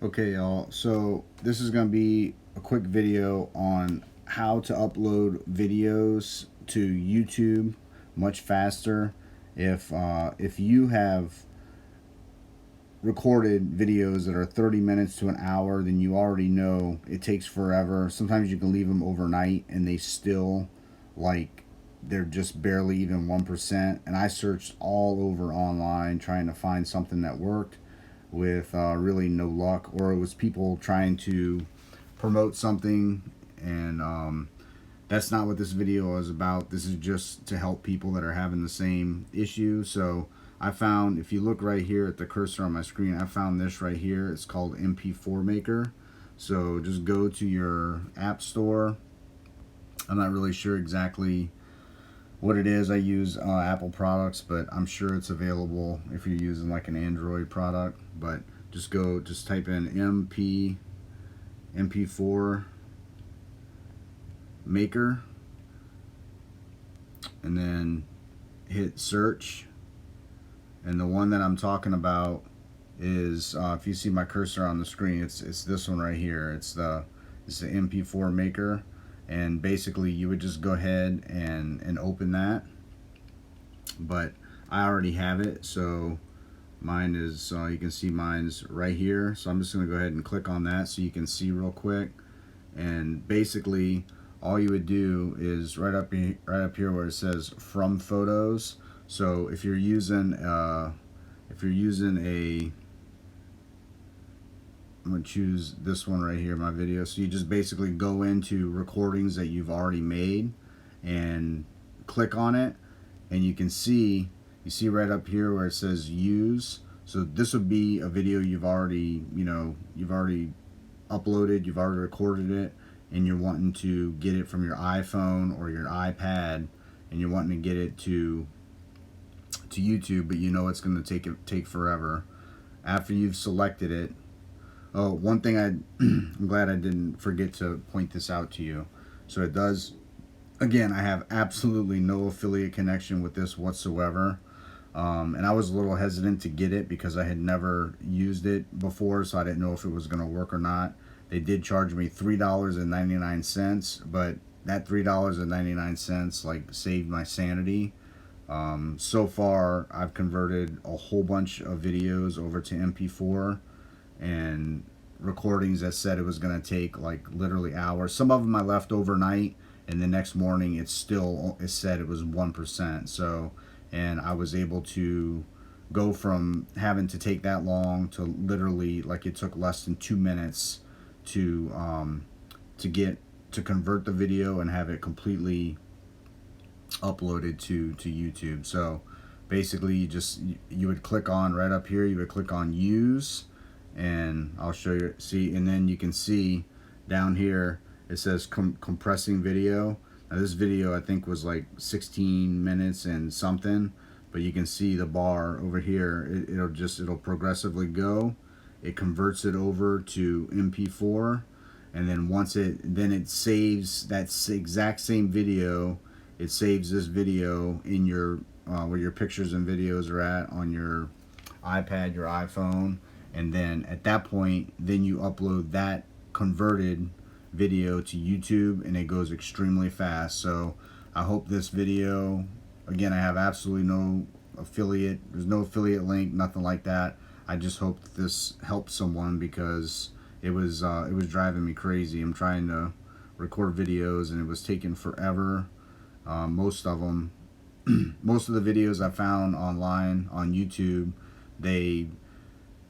Okay, y'all. So this is going to be a quick video on how to upload videos to YouTube much faster. If you have recorded videos that are 30 minutes to an hour, then you already know it takes forever. Sometimes you can leave them overnight and they still, like, they're just barely even 1%. And I searched all over online trying to find something that worked with really no luck, or it was people trying to promote something, and that's not what this video is about. This is just to help people that are having the same issue. So I found, if you look right here at the cursor on my screen, I found this right here. It's called MP4 Maker. So just go to your app store. I'm not really sure exactly what it is. I use Apple products, but I'm sure it's available if you're using like an Android product. But just type in MP4 Maker and then hit search. And the one that I'm talking about is, if you see my cursor on the screen, it's this one right here. It's the MP4 Maker. And basically you would just go ahead and open that, but I already have it, so mine is, you can see mine's right here. So I'm just going to go ahead and click on that so you can see real quick. And basically all you would do is right up here where it says from photos. So if you're using a, I'm going to choose this one right here, my video. So you just basically go into recordings that you've already made and click on it, and you see right up here where it says use. So this would be a video you've already uploaded, you've already recorded it, and you're wanting to get it from your iPhone or your iPad, and you're wanting to get it to YouTube, but you know it's going to take forever. After you've selected it, oh, one thing I'm glad I didn't forget to point this out to you. So it does, again, I have absolutely no affiliate connection with this whatsoever. And I was a little hesitant to get it because I had never used it before, so I didn't know if it was going to work or not. They did charge me $3.99, but that $3.99 like saved my sanity. So far, I've converted a whole bunch of videos over to MP4 and recordings that said it was going to take like literally hours. Some of them I left overnight, and the next morning it said it was 1%. So, and I was able to go from having to take that long to literally, like, it took less than 2 minutes to convert the video and have it completely uploaded to YouTube. So basically you would click on right up here, you would click on use, and I'll show you, see, and then you can see down here it says compressing video. Now this video I think was like 16 minutes and something, but you can see the bar over here, it'll progressively go. It converts it over to MP4, and then it saves that exact same video. It saves this video in your where your pictures and videos are at on your iPad, your iPhone, and then at that point, then you upload that converted video to YouTube, and it goes extremely fast. So I hope this video, again, I have absolutely no affiliate, there's no affiliate link, nothing like that. I just hope that this helps someone, because it was driving me crazy. I'm trying to record videos and it was taking forever. Most of them, most of the videos I found online on YouTube, they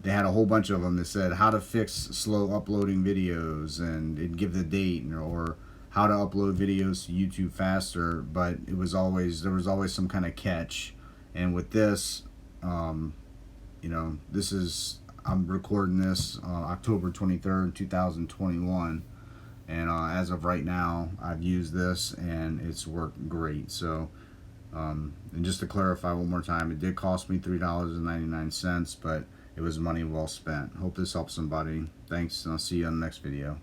had a whole bunch of them that said how to fix slow uploading videos, and it'd give the date, or how to upload videos to YouTube faster, but there was always some kind of catch. And with this, I'm recording this October 23rd, 2021. And as of right now, I've used this and it's worked great. So, and just to clarify one more time, it did cost me $3.99, but it was money well spent. Hope this helps somebody. Thanks, and I'll see you on the next video.